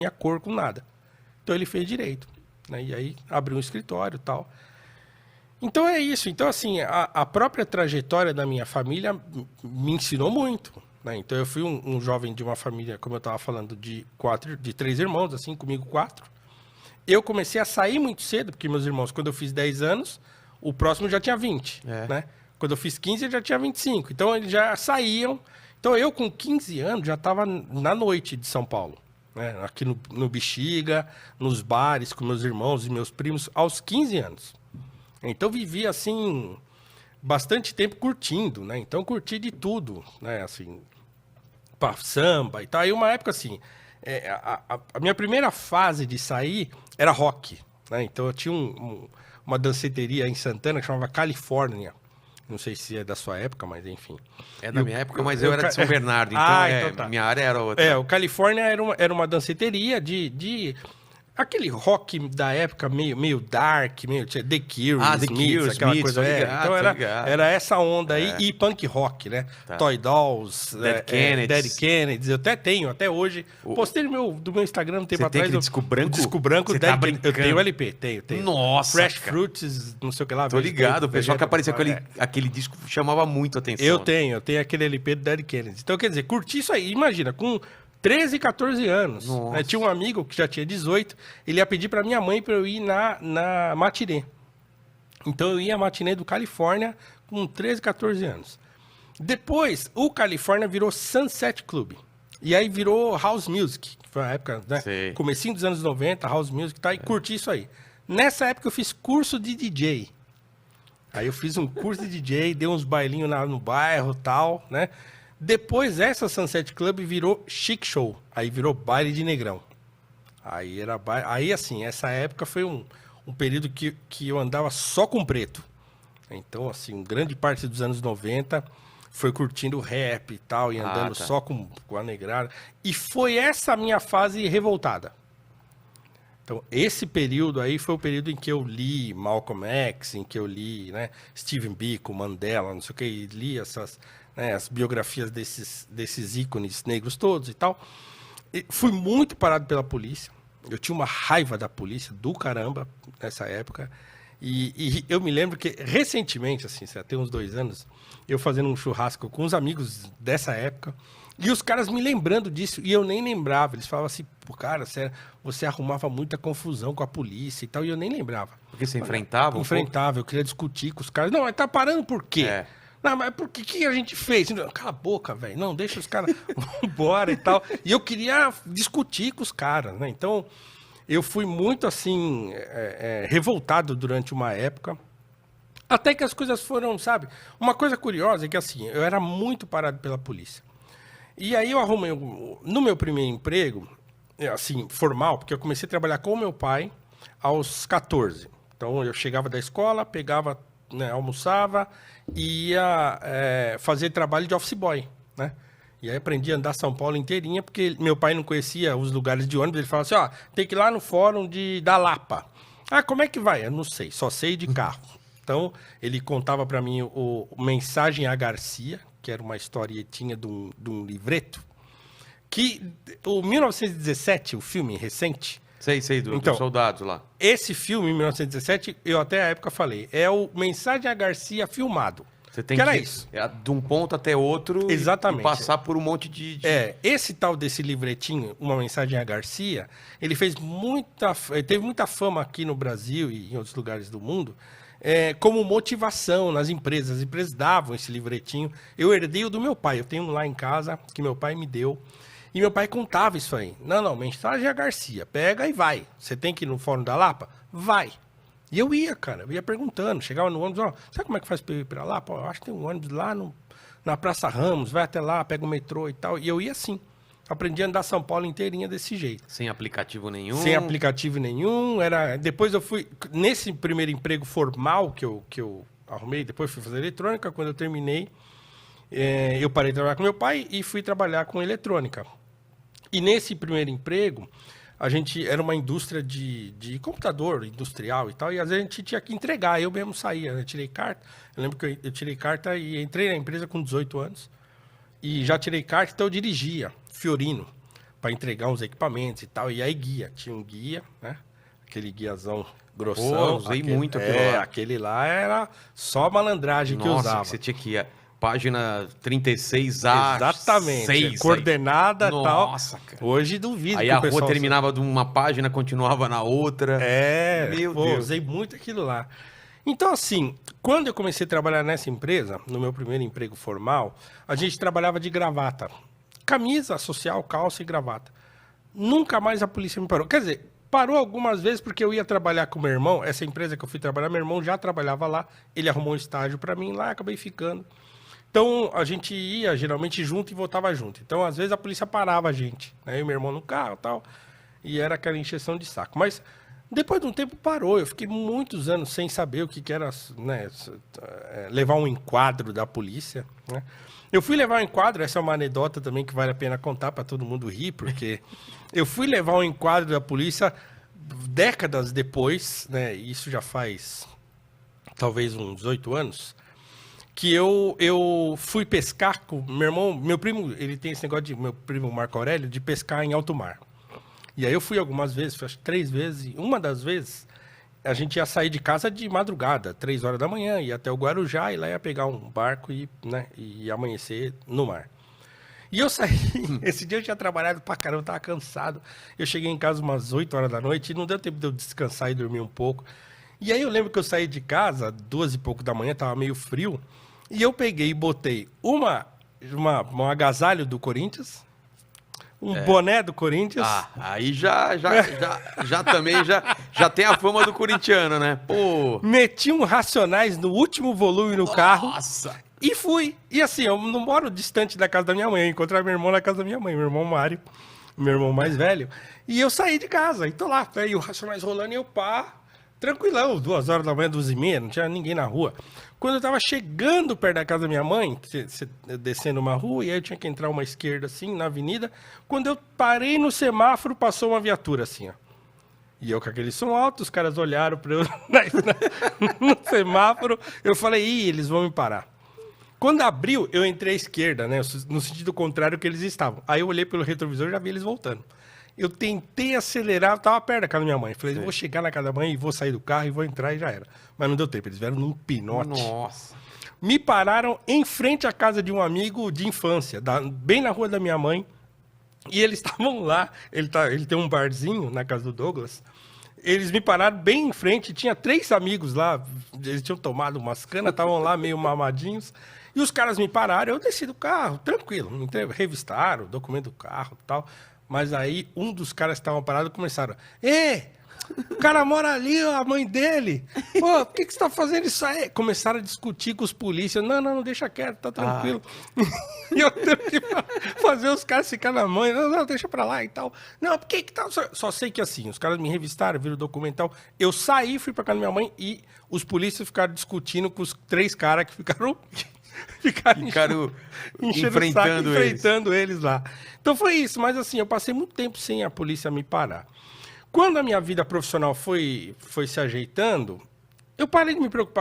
cor com nada. Então ele fez direito, né? E aí abriu um escritório e tal. Então é isso. Então, assim, a própria trajetória da minha família me ensinou muito, né? Então eu fui um jovem de uma família, como eu estava falando, de 3 irmãos, assim, comigo 4. Eu comecei a sair muito cedo, porque meus irmãos, quando eu fiz 10 anos, o próximo já tinha 20, né? Quando eu fiz 15, ele já tinha 25. Então eles já saíam. Então eu, com 15 anos, já estava na noite de São Paulo, né? Aqui no Bexiga, nos bares com meus irmãos e meus primos, aos 15 anos. Então eu vivia assim bastante tempo curtindo, né? Então curti de tudo, né? Assim, pra samba e tal. Aí uma época assim, a minha primeira fase de sair era rock, né? Então eu tinha uma danceteria em Santana que chamava Califórnia. Não sei se é da sua época, mas enfim. É da minha época, mas eu era de São Bernardo, então, então tá. Minha área era outra. O Califórnia era uma danceteria de aquele rock da época meio dark, meio The Cure, The Cure, aquela Smiths, coisa. ligado, Então era essa onda aí, e punk rock, né? Tá. Toy Dolls, Dead Kennedys, eu até tenho, até hoje. Postei do meu Instagram um tempo Você tem atrás. aquele disco branco? O disco branco, Você tá brincando? eu tenho o LP, tenho. Nossa, Fresh cara. Fruits, não sei o que lá. Tô ligado, o pessoal que aparecia com É. aquele disco chamava muito a atenção. Eu tenho aquele LP do Dead Kennedys. Então, quer dizer, curti isso aí. Imagina, com 13, 14 anos. Né? Tinha um amigo que já tinha 18, ele ia pedir pra minha mãe pra eu ir na matinê. Então eu ia à matinê do Califórnia com 13, 14 anos. Depois, o Califórnia virou Sunset Club. E aí virou House Music, que foi a época, né? Sei. Comecinho dos anos 90, House Music, tá? E curti isso aí. Nessa época eu fiz curso de DJ. Aí eu fiz um curso de DJ, dei uns bailinhos no bairro e tal, né? Depois essa Sunset Club virou Chic Show. Aí virou baile de negrão. Aí assim, essa época foi um período que eu andava só com preto. Então, assim, grande parte dos anos 90 foi curtindo rap e tal, e andando só com a negrada. E foi essa minha fase revoltada. Então, esse período aí foi o período em que eu li Malcolm X, em que eu li, né, Stephen Biko, Mandela, não sei o que, e li essas, né, as biografias desses ícones negros todos e tal. E fui muito parado pela polícia. Eu tinha uma raiva da polícia do caramba nessa época. E eu me lembro que, recentemente, assim, tem uns 2 anos, eu fazendo um churrasco com uns amigos dessa época, e os caras me lembrando disso, e eu nem lembrava. Eles falavam assim, pô, cara, você arrumava muita confusão com a polícia e tal, e eu nem lembrava. Porque você enfrentava? Enfrentava, eu queria discutir com os caras. Não, mas tá parando por quê? Não, mas por que a gente fez? Cala a boca, velho. Não, deixa os caras embora e tal. E eu queria discutir com os caras, né? Então, eu fui muito, assim, revoltado durante uma época. Até que as coisas foram, sabe? Uma coisa curiosa é que, assim, eu era muito parado pela polícia. E aí eu arrumei, no meu primeiro emprego, assim, formal, porque eu comecei a trabalhar com o meu pai aos 14. Então, eu chegava da escola, pegava, né, almoçava e ia fazer trabalho de office boy, né? E aí aprendi a andar São Paulo inteirinha, porque meu pai não conhecia os lugares de ônibus. Ele falava assim, ó, tem que ir lá no fórum da Lapa. Ah, como é que vai? Eu não sei, só sei de carro. Então, ele contava para mim o Mensagem a Garcia, que era uma historietinha de um livreto, que o 1917, o filme recente... Sei, dos soldados lá. Esse filme, 1917, eu até à época falei, é o Mensagem a Garcia filmado. Você tem que era isso. De um ponto até outro. Exatamente. E passar por um monte de... Esse tal desse livretinho, Uma Mensagem a Garcia, ele teve muita fama aqui no Brasil e em outros lugares do mundo, como motivação nas empresas. As empresas davam esse livretinho. Eu herdei o do meu pai. Eu tenho um lá em casa que meu pai me deu. E meu pai contava isso aí. Não, Mensagem a Garcia. Pega e vai. Você tem que ir no Fórum da Lapa? Vai. E eu ia, cara. Eu ia perguntando. Chegava no ônibus, ó, sabe como é que faz pra eu ir pra lá? Pô, eu acho que tem um ônibus lá na Praça Ramos. Vai até lá, pega o metrô e tal. E eu ia assim. Aprendi a andar São Paulo inteirinha desse jeito. Sem aplicativo nenhum? Sem aplicativo nenhum. Depois eu fui... Nesse primeiro emprego formal que eu arrumei, depois fui fazer eletrônica. Quando eu terminei, eu parei de trabalhar com meu pai e fui trabalhar com eletrônica. E nesse primeiro emprego, a gente era uma indústria de computador industrial e tal, e às vezes a gente tinha que entregar. Eu mesmo saía, eu tirei carta. Eu lembro que eu tirei carta e entrei na empresa com 18 anos. E já tirei carta, então eu dirigia Fiorino. para entregar uns equipamentos e tal. E aí guia, tinha um guia, né? Aquele guiazão grossão. Usei muito aquilo lá. Aquele lá era só malandragem que usava. Você tinha que ir página 36A, Exatamente. 6, coordenada e tal. Nossa, cara. Hoje duvido. Aí que a o pessoal rua terminava de uma página, continuava na outra. Meu Deus. Usei muito aquilo lá. Então, assim, quando eu comecei a trabalhar nessa empresa, no meu primeiro emprego formal, a gente trabalhava de gravata. Camisa social, calça e gravata. Nunca mais a polícia me parou. Quer dizer, parou algumas vezes porque eu ia trabalhar com meu irmão. Essa empresa que eu fui trabalhar, meu irmão já trabalhava lá. Ele arrumou um estágio para mim lá, acabei ficando. Então, a gente ia geralmente junto e voltava junto. Então, às vezes, a polícia parava a gente, né? Eu e meu irmão no carro e tal. E era aquela encheção de saco. Mas, depois de um tempo, parou. Eu fiquei muitos anos sem saber o que era, né, levar um enquadro da polícia, né? Eu fui levar um enquadro, essa é uma anedota também que vale a pena contar para todo mundo rir, porque eu fui levar um enquadro da polícia décadas depois, né? Isso já faz talvez uns 8 anos, que eu fui pescar com meu irmão, meu primo, ele tem esse negócio de, meu primo Marco Aurélio, de pescar em alto mar. E aí eu fui algumas vezes, acho que 3 vezes, e uma das vezes a gente ia sair de casa de madrugada, 3 horas da manhã, ia até o Guarujá e lá ia pegar um barco e, né, e amanhecer no mar. E eu saí, esse dia eu tinha trabalhado pra caramba, eu tava cansado. Eu cheguei em casa umas 8 horas da noite e não deu tempo de eu descansar e dormir um pouco. E aí eu lembro que eu saí de casa, 2 e pouco da manhã, tava meio frio, e eu peguei e botei um agasalho do Corinthians, boné do Corinthians. Aí já também já tem a fama do corintiano, né? Pô. Meti um Racionais no último volume no carro. Nossa. E fui. E assim, eu não moro distante da casa da minha mãe. Eu encontrei meu irmão na casa da minha mãe, meu irmão Mário, meu irmão mais velho. E eu saí de casa. E tô lá. Aí o Racionais rolando e eu tranquilão. 2 horas da manhã, 2h30, não tinha ninguém na rua. Quando eu tava chegando perto da casa da minha mãe, descendo uma rua, e aí eu tinha que entrar uma esquerda assim, na avenida. Quando eu parei no semáforo, passou uma viatura assim, ó. E eu com aquele som alto, os caras olharam para eu no semáforo. Eu falei, eles vão me parar. Quando abriu, eu entrei à esquerda, né? No sentido contrário que eles estavam. Aí eu olhei pelo retrovisor e já vi eles voltando. Eu tentei acelerar, eu tava perto da casa da minha mãe. Falei, eu vou chegar na casa da mãe e vou sair do carro e vou entrar e já era. Mas não deu tempo, eles vieram num pinote. Nossa. Me pararam em frente à casa de um amigo de infância, bem na rua da minha mãe. E eles estavam lá, ele tem um barzinho na casa do Douglas. Eles me pararam bem em frente, tinha 3 amigos lá, eles tinham tomado umas canas, estavam lá meio mamadinhos. E os caras me pararam, eu desci do carro, tranquilo, revistaram o documento do carro e tal. Mas aí, um dos caras que estavam parados começaram... O cara mora ali, ó, a mãe dele. Pô, por que você tá fazendo isso aí? Começaram a discutir com os polícias. Não, deixa quieto, tá tranquilo. E eu tenho que fazer os caras ficar na mãe. Não, deixa pra lá e tal. Não, por que tá... Só sei que assim, os caras me revistaram, viram o documento e tal. Eu saí, fui pra casa da minha mãe e os polícias ficaram discutindo com os 3 caras que ficaram enfrentando eles lá. Então foi isso, mas assim, eu passei muito tempo sem a polícia me parar. Quando a minha vida profissional foi se ajeitando, eu parei de me preocupar